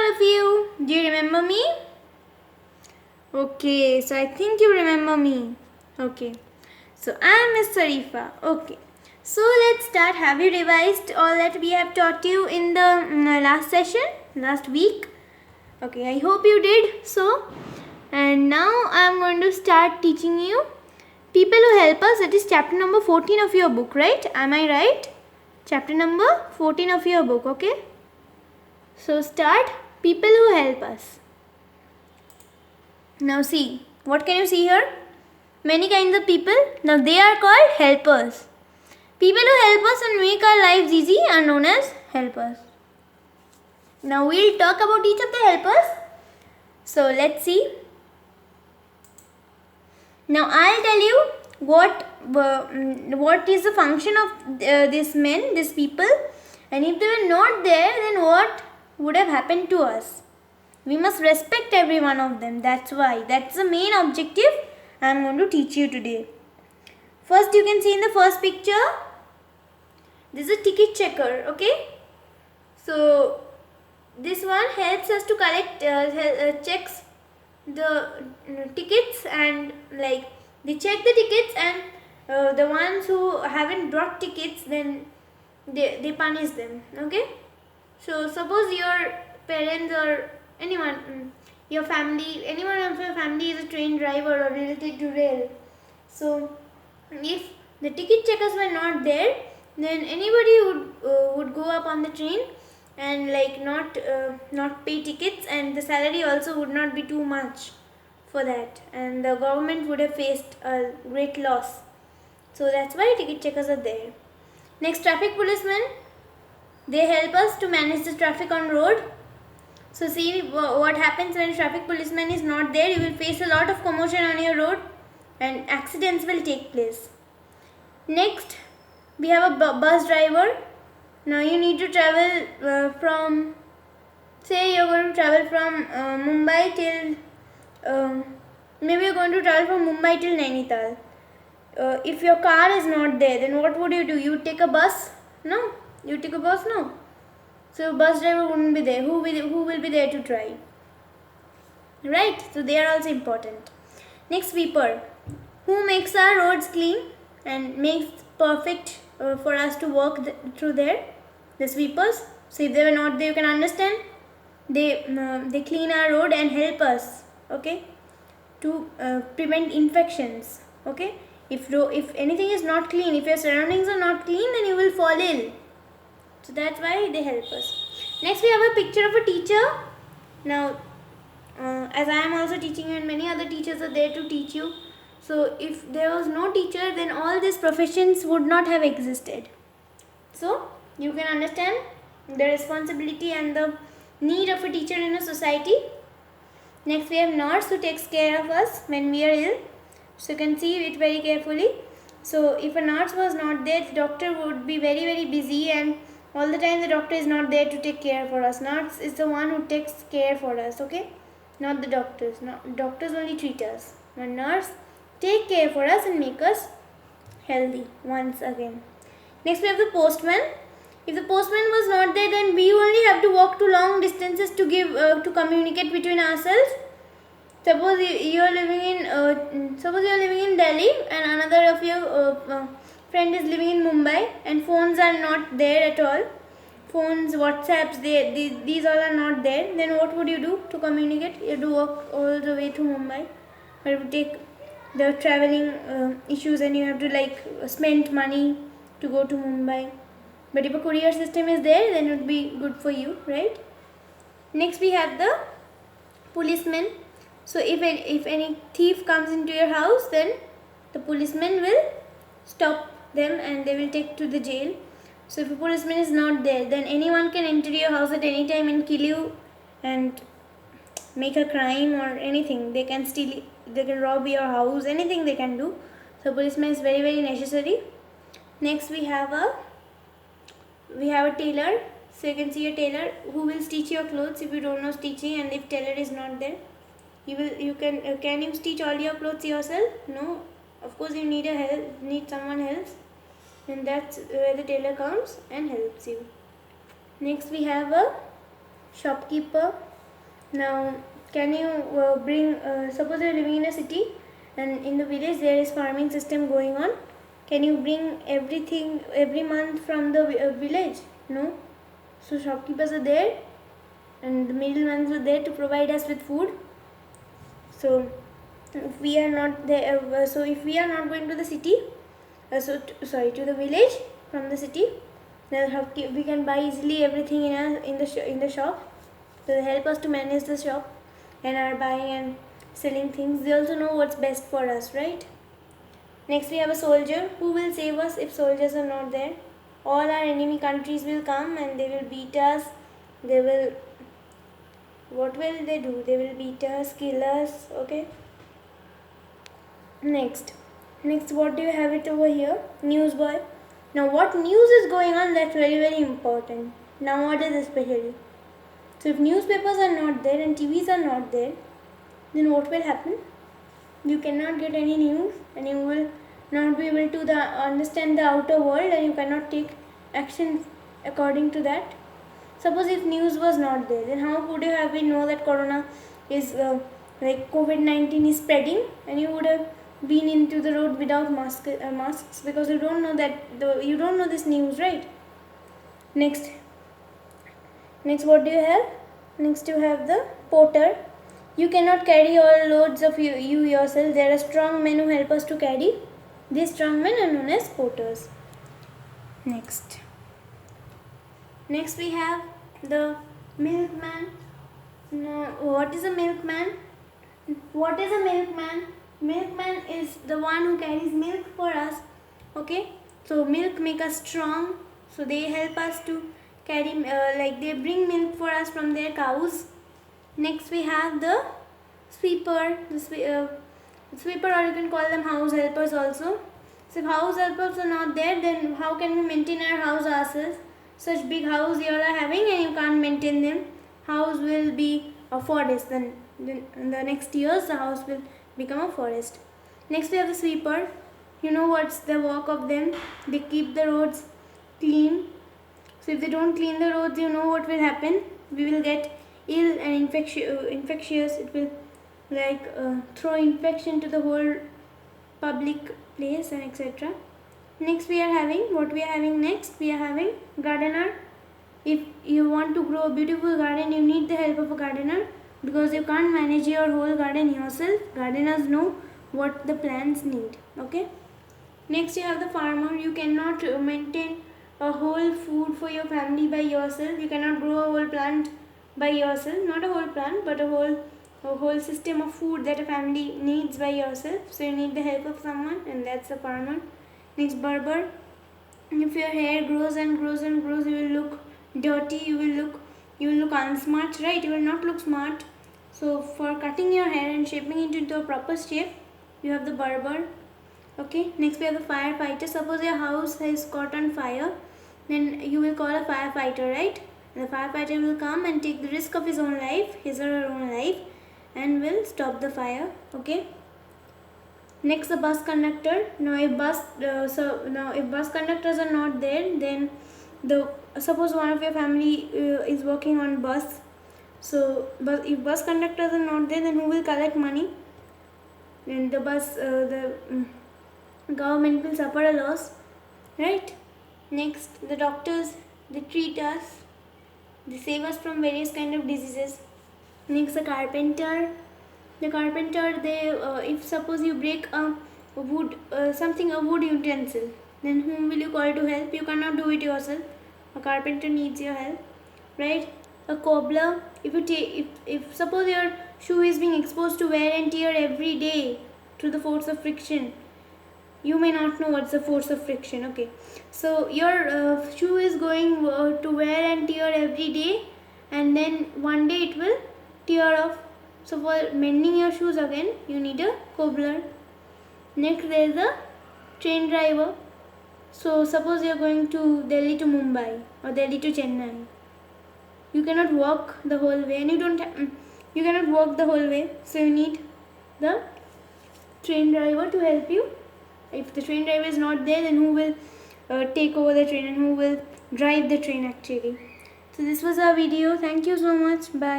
all of you. Do you remember me? Okay, so I think you remember me. Okay, so I am Miss Sarifa. Okay, so let's start. Have you revised all that we have taught you in the last session, last week? Okay, I hope you did so. And now I am going to start teaching you people who help us. That is chapter number 14 of your book, right? Am I right? Chapter number 14 of your book, okay? So start people who help us. Now see, what can you see here? Many kinds of people. Now they are called helpers. People who help us and make our lives easy are known as helpers. Now we'll talk about each of the helpers. So let's see. Now I'll tell you what is the function of these men, these people, and if they were not there, then what would have happened to us? We must respect every one of them. That's why. That's the main objective I am going to teach you today. First, you can see in the first picture, this is a ticket checker. Okay. So this one helps us to collect checks the tickets, and like they check the tickets, and the ones who haven't brought tickets, then they punish them. Okay. So suppose your parents or anyone, your family, anyone of your family is a train driver or related to rail. So if the ticket checkers were not there, then anybody would go up on the train and like not pay tickets, and the salary also would not be too much for that, and the government would have faced a great loss. So that's why ticket checkers are there. Next, traffic policemen. They help us to manage the traffic on road. So see what happens when traffic policeman is not there. You will face a lot of commotion on your road and accidents will take place. Next, we have a bus driver. Now you need to travel from, say you're going to travel from Mumbai till, maybe you're going to travel from Mumbai till Nainital. If your car is not there, then what would you do? You take a bus? No. You take a bus? No. So bus driver wouldn't be there. Who will be there to drive? Right? So they are also important. Next, sweeper. Who makes our roads clean and makes perfect for us to walk through there? The sweepers. So if they were not there, you can understand. They clean our road and help us. Okay, to prevent infections. Okay. If anything is not clean, if your surroundings are not clean, then you will fall ill. So that's why they help us. Next, we have a picture of a teacher. Now, as I am also teaching you and many other teachers are there to teach you. So if there was no teacher, then all these professions would not have existed. So you can understand the responsibility and the need of a teacher in a society. Next, we have nurse who takes care of us when we are ill. So you can see it very carefully. So if a nurse was not there, the doctor would be very, very busy, and all the time the doctor is not there to take care for us. Nurse is the one who takes care for us, okay? Not the doctors. Doctors only treat us. But nurse take care for us and make us healthy once again. Next, we have the postman. If the postman was not there, then we only have to walk to long distances to communicate between ourselves. Suppose you are living in Delhi and another of your friend is living in Mumbai, and phones are not there at all. Phones, WhatsApps, these all are not there. Then what would you do to communicate? You have to walk all the way to Mumbai, or you take the traveling issues, and you have to like spend money to go to Mumbai. But if a courier system is there, then it would be good for you, right? Next, we have the policeman. So if any thief comes into your house, then the policeman will stop them and they will take to the jail. So if a policeman is not there, then anyone can enter your house at any time and kill you and make a crime or anything. They can steal, they can rob your house, anything they can do. So policeman is very, very necessary. Next, we have a tailor. So you can see a tailor who will stitch your clothes if you don't know stitching, and if tailor is not there. Can you stitch all your clothes yourself? No, of course you need someone else, and that's where the tailor comes and helps you. Next, we have a shopkeeper. Now, can you bring, suppose you are living in a city and in the village there is farming system going on. Can you bring everything every month from the village? No. So shopkeepers are there and the middlemen are there to provide us with food. So if we are not there, if we are not going to the city, to the village from the city, then we can buy easily everything in the shop. So they help us to manage the shop and are buying and selling things. They also know what's best for us, right? Next we have a soldier. Who will save us if soldiers are not there? All our enemy countries will come and they will beat us. What will they do? They will beat us, kill us, okay? Next what do you have it over here? Newsboy. Now what news is going on, that's very, very important. Nowadays especially. So if newspapers are not there and TVs are not there, then what will happen? You cannot get any news and you will not be able to understand the outer world and you cannot take action according to that. Suppose if news was not there, then how would you have been know that corona is COVID-19 is spreading, and you would have been into the road without masks because you don't know you don't know this news, right? Next what do you have? Next you have the porter. You cannot carry all loads of you yourself. There are strong men who help us to carry. These strong men are known as porters. Next we have the milkman. Now, what is a milkman? Milkman is the one who carries milk for us. Okay, so milk make us strong. So they help us to carry, they bring milk for us from their cows. Next we have the sweeper. Sweeper, or you can call them house helpers also. So if house helpers are not there, then how can we maintain our house ourselves? Such big house you are having and you can't maintain them. House will be a forest. Then in the next years the house will become a forest. Next we have the sweeper. You know what's the work of them? They keep the roads clean. So if they don't clean the roads, you know what will happen? We will get ill and infectious. It will throw infection to the whole public place and etc. Next we are having, we are having gardener. If you want to grow a beautiful garden, you need the help of a gardener because you can't manage your whole garden yourself. Gardeners know what the plants need. Okay. Next you have the farmer. You cannot maintain a whole food for your family by yourself. You cannot grow a whole plant by yourself. Not a whole plant, but a whole system of food that a family needs by yourself. So you need the help of someone, and that's the farmer. Next, barber. If your hair grows and grows and grows, you will look dirty. You will look unsmart, right? You will not look smart. So for cutting your hair and shaping it into a proper shape, you have the barber. Okay. Next we have the firefighter. Suppose your house has caught on fire, then you will call a firefighter, right? And the firefighter will come and take the risk of his or her own life, and will stop the fire. Okay. Next, the bus conductor. Now if bus conductors are not there, then suppose one of your family is working on bus. So if bus conductors are not there, then who will collect money? Then the government will suffer a loss, right? Next, the doctors, they treat us, they save us from various kind of diseases. Next, the carpenter. The carpenter, if suppose you break a wood utensil, then whom will you call to help? You cannot do it yourself. A carpenter needs your help, right? A cobbler. If suppose your shoe is being exposed to wear and tear every day through the force of friction, you may not know what's the force of friction. Okay, so your shoe is going to wear and tear every day, and then one day it will tear off. So for mending your shoes again, you need a cobbler. Next, there is a train driver. So suppose you are going to Delhi to Mumbai or Delhi to Chennai. You cannot walk the whole way, and you cannot walk the whole way. So you need the train driver to help you. If the train driver is not there, then who will take over the train and who will drive the train actually? So this was our video. Thank you so much. Bye.